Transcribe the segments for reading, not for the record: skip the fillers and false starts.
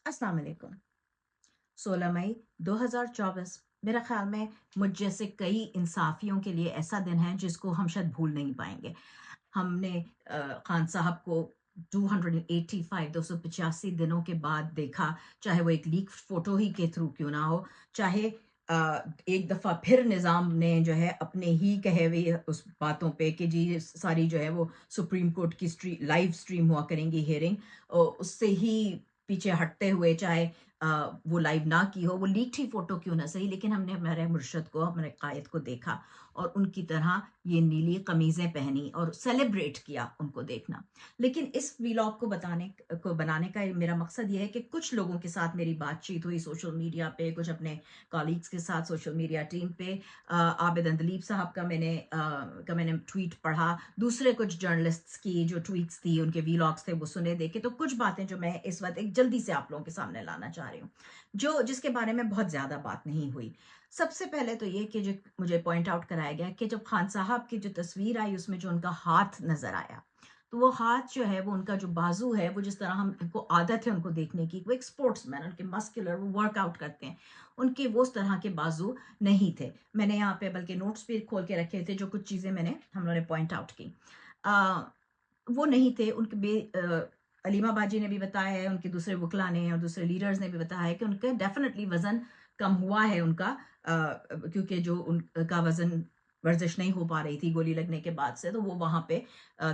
अस्सलाम वालेकुम। 16 मई 2024 मेरा ख्याल में मुझ जैसे कई इंसाफियों के लिए ऐसा दिन है जिसको हम शायद भूल नहीं पाएंगे। हमने खान साहब को 285 दिनों के बाद देखा, चाहे वो एक लीक फोटो ही के थ्रू क्यों ना हो, चाहे एक दफा फिर निजाम ने जो है अपने ही कहे हुए उस बातों पे कि जी सारी जो है वो सुप्रीम कोर्ट की लाइव स्ट्रीम हुआ करेंगी हियरिंग, उससे ही पीछे हटते हुए, चाहे वो लाइव ना की हो, वो लीक ही फोटो क्यों ना सही, लेकिन हमने हमारे मुर्शद को, हमारे कायद को देखा और उनकी तरह ये नीली कमीजें पहनी और सेलिब्रेट किया उनको देखना। लेकिन इस व्लॉग को बनाने का मेरा मकसद ये है कि कुछ लोगों के साथ मेरी बातचीत हुई सोशल मीडिया पे, कुछ अपने कॉलीग्स के साथ सोशल मीडिया टीम पे। आबिद अंदलीब साहब का मैंने ट्वीट पढ़ा, दूसरे कुछ जर्नलिस्ट्स की जो ट्वीट्स थी, उनके व्लॉग्स थे, वो सुने देखे। तो कुछ बातें जो मैं इस वक्त एक जल्दी से आप लोगों के सामने लाना चाह रही हूँ, जो जिसके बारे में बहुत ज्यादा बात नहीं हुई। सबसे पहले तो ये कि जो मुझे पॉइंट आउट कराया गया कि जब खान साहब की जो तस्वीर आई उसमें जो उनका हाथ नजर आया, तो वो हाथ जो है, वो उनका जो बाजू है, वो जिस तरह हम उनको आदत है उनको देखने की, वो एक स्पोर्ट्समैन, उनके मस्कुलर, वो वर्कआउट करते हैं, उनके वो उस तरह के बाजू नहीं थे। मैंने यहाँ पे बल्कि नोट्स भी खोल के रखे थे, जो कुछ चीजें हम लोगों ने पॉइंट आउट की। वो नहीं थे उनके अलीमा बाजी ने भी बताया है, उनके दूसरे वकला ने और दूसरे लीडर्स ने भी बताया है कि उनका डेफिनेटली वजन कम हुआ है उनका, क्योंकि जो उनका वजन, वर्जिश नहीं हो पा रही थी गोली लगने के बाद से, तो वो वहां पे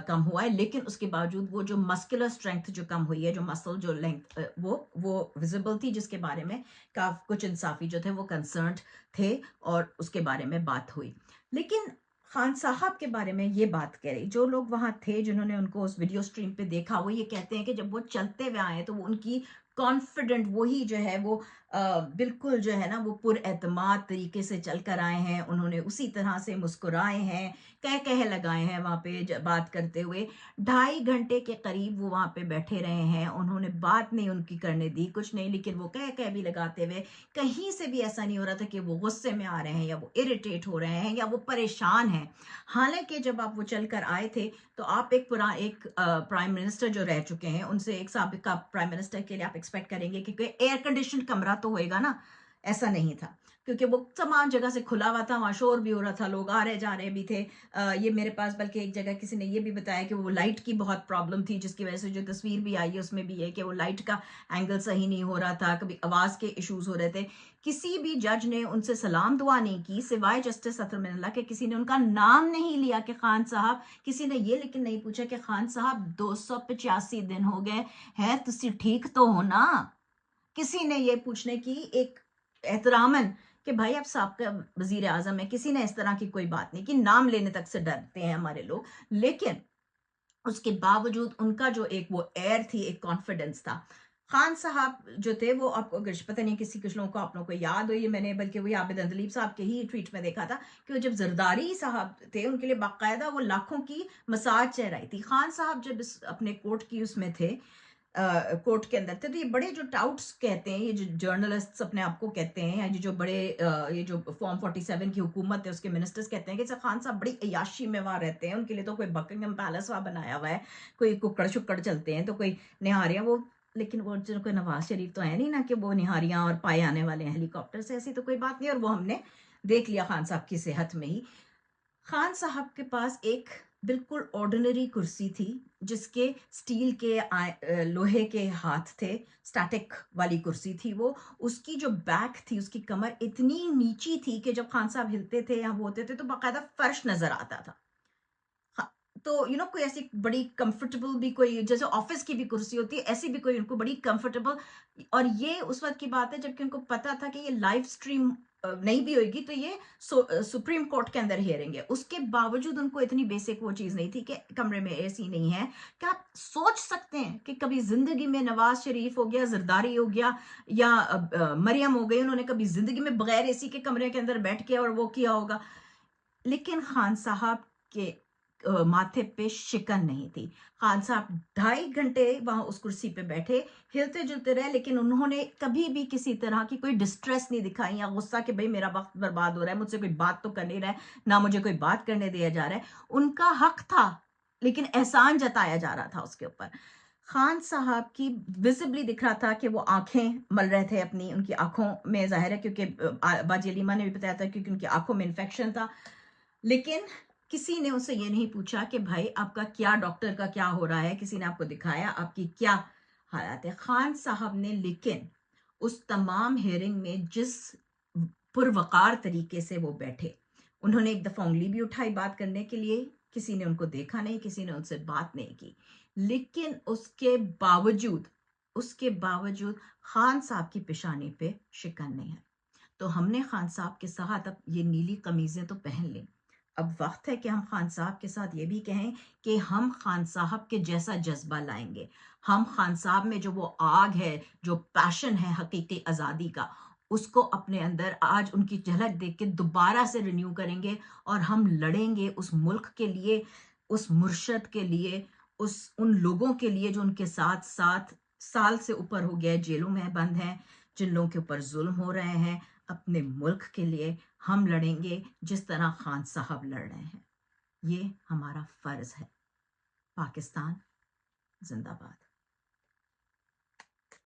कम हुआ है। लेकिन उसके बावजूद वो जो मस्कुलर स्ट्रेंथ जो कम हुई है, जो मसल जो लेंथ, वो विजिबल थी, जिसके बारे में कुछ इंसाफी जो थे वो कंसर्न थे और उसके बारे में बात हुई। लेकिन खान साहब के बारे में ये बात कह रही, जो लोग वहां थे जिन्होंने उनको उस वीडियो स्ट्रीम पे देखा, वो ये कहते हैं कि जब वो चलते हुए आए तो वो उनकी कॉन्फिडेंट, वही जो है वो बिल्कुल जो है ना, वो पुरएतमाद तरीके से चल कर आए हैं, उन्होंने उसी तरह से मुस्कुराए हैं, कह लगाए हैं वहां पे बात करते हुए। 2.5 घंटे के करीब वो वहां पे बैठे रहे हैं, उन्होंने बात नहीं उनकी करने दी, कुछ नहीं, लेकिन वो कह भी लगाते हुए, कहीं से भी ऐसा नहीं हो रहा था कि वो गुस्से में आ रहे हैं या वो इरिटेट हो रहे हैं या वो परेशान हैं। हालांकि जब आप वो चलकर आए थे, तो आप एक प्राइम मिनिस्टर जो रह चुके हैं, उनसे, एक साबिका प्राइम मिनिस्टर के लिए आप एक्सपेक्ट करेंगे कि कोई एयर कंडीशन कमरा तो होएगा ना। ऐसा नहीं था, क्योंकि वो तमाम जगह से खुला हुआ था, वहां शोर भी हो रहा था, लोग आ रहे जा रहे भी थे। ये मेरे पास बल्कि एक जगह किसी ने ये भी बताया कि वो लाइट की बहुत प्रॉब्लम थी, जिसकी वजह से जो तस्वीर भी आई है उसमें भी है कि वो लाइट का एंगल सही नहीं हो रहा था, कभी आवाज के इश्यूज हो रहे थे। किसी भी जज ने उनसे सलाम दुआ नहीं की सिवाय जस्टिस अतर मिनल्ला के, किसी ने उनका नाम नहीं लिया कि खान साहब, किसी ने ये लेकिन नहीं पूछा कि खान साहब 285 दिन हो गए हैं, तुसी ठीक तो हो ना। किसी ने ये पूछने की एक एहतरामन कि भाई आप साहब का वजीर आजम है, किसी ने इस तरह की कोई बात नहीं कि, नाम लेने तक से डरते हैं हमारे लोग। लेकिन उसके बावजूद उनका जो एक वो एयर थी, एक कॉन्फिडेंस था। खान साहब जो थे वो, आपको अगर पता नहीं किसी कुछ लोगों को, आप लोगों को याद हो, ये मैंने बल्कि वही आबिद अंदलीब साहब के ही ट्वीट में देखा था कि वो जब जरदारी साहब थे, उनके लिए बाकायदा वो लाखों की मसाज चढ़ाई थी। खान साहब जब अपने कोर्ट की उसमें थे, कोर्ट के अंदर थे, तो ये बड़े जो टाउट्स कहते हैं, ये जो जर्नलिस्ट्स अपने आप को कहते हैं, या जो बड़े ये जो फॉर्म 47 की हुकूमत है उसके मिनिस्टर्स कहते हैं कि खान साहब बड़ी अयाशी में वहां रहते हैं, उनके लिए तो कोई बकिंगम पैलेस वहां बनाया हुआ है, कोई कुकड़ शुक्कड़ चलते हैं, तो कोई निहारियां वो, लेकिन वो जो कोई नवाज शरीफ तो है नहीं ना कि वो निहारियां और पाए आने वाले हैं हेलीकॉप्टर से, ऐसी तो कोई बात नहीं। और वो हमने देख लिया खान साहब की सेहत में ही। खान साहब के पास एक बिल्कुल ऑर्डिनरी कुर्सी थी, जिसके स्टील के लोहे के हाथ थे, स्टैटिक वाली कुर्सी थी वो। उसकी जो बैक थी, उसकी कमर इतनी नीची थी कि जब खान साहब हिलते थे या वो होते थे तो बाकायदा फर्श नजर आता था। हाँ, तो कोई ऐसी बड़ी कंफर्टेबल भी, कोई जैसे ऑफिस की भी कुर्सी होती है, ऐसी भी कोई उनको बड़ी कंफर्टेबल। और ये उस वक्त की बात है जबकि उनको पता था कि ये लाइव स्ट्रीम नहीं भी होगी, तो ये सुप्रीम कोर्ट के अंदर हियरिंग है। उसके बावजूद उनको इतनी बेसिक वो चीज नहीं थी कि कमरे में एसी नहीं है। क्या आप सोच सकते हैं कि कभी जिंदगी में नवाज शरीफ हो गया, जरदारी हो गया, या मरियम हो गई, उन्होंने कभी जिंदगी में बगैर एसी के कमरे के अंदर बैठ के और वो किया होगा? लेकिन खान साहब के माथे पे शिकन नहीं थी। खान साहब 2.5 घंटे वहां उस कुर्सी पे बैठे, हिलते जुलते रहे, लेकिन उन्होंने कभी भी किसी तरह की कोई डिस्ट्रेस नहीं दिखाई या गुस्सा कि भाई मेरा वक्त बर्बाद हो रहा है, मुझसे कोई बात तो कर नहीं रहा है, ना मुझे कोई बात करने दिया जा रहा है। उनका हक था, लेकिन एहसान जताया जा रहा था उसके ऊपर। خان صاحب کی وزبلی دکھ رہا تھا کہ وہ آنکھیں مل رہے تھے اپنی، ان کی آنکھوں میں ظاہر ہے کیونکہ باجی علیمہ نے بھی بتایا تھا کیونکہ ان کی آنکھوں میں انفیکشن تھا، لیکن کسی نے اسے یہ نہیں پوچھا کہ بھائی آپ کا کیا، ڈاکٹر کا کیا ہو رہا ہے، کسی نے آپ کو دکھایا آپ کی کیا حالات ہے. خان صاحب نے لیکن اس تمام ہیئرنگ میں جس پروقار طریقے سے وہ بیٹھے، انہوں نے ایک دفعہ انگلی بھی اٹھائی بات کرنے کے لیے، کسی نے ان کو دیکھا نہیں، کسی نے ان سے بات نہیں کی، لیکن اس کے باوجود خان صاحب کی پیشانی پہ شکن نہیں ہے. تو ہم نے خان صاحب کے ساتھ اب یہ نیلی قمیضیں تو پہن لیں، اب وقت ہے کہ ہم خان صاحب کے ساتھ یہ بھی کہیں کہ ہم خان صاحب کے جیسا جذبہ لائیں گے. ہم خان صاحب میں جو وہ آگ ہے، جو پیشن ہے حقیقی آزادی کا، اس کو اپنے اندر آج ان کی جھلک دیکھ کے دوبارہ سے رینیو کریں گے، اور ہم لڑیں گے اس ملک کے لیے، اس مرشد کے لیے، ان لوگوں کے لیے جو ان کے ساتھ 7 سال سے اوپر ہو گیا جیلوں میں بند ہیں، جن لوگوں کے اوپر ظلم ہو رہے ہیں. اپنے ملک کے لیے ہم لڑیں گے جس طرح خان صاحب لڑ رہے ہیں. یہ ہمارا فرض ہے. پاکستان زندہ باد.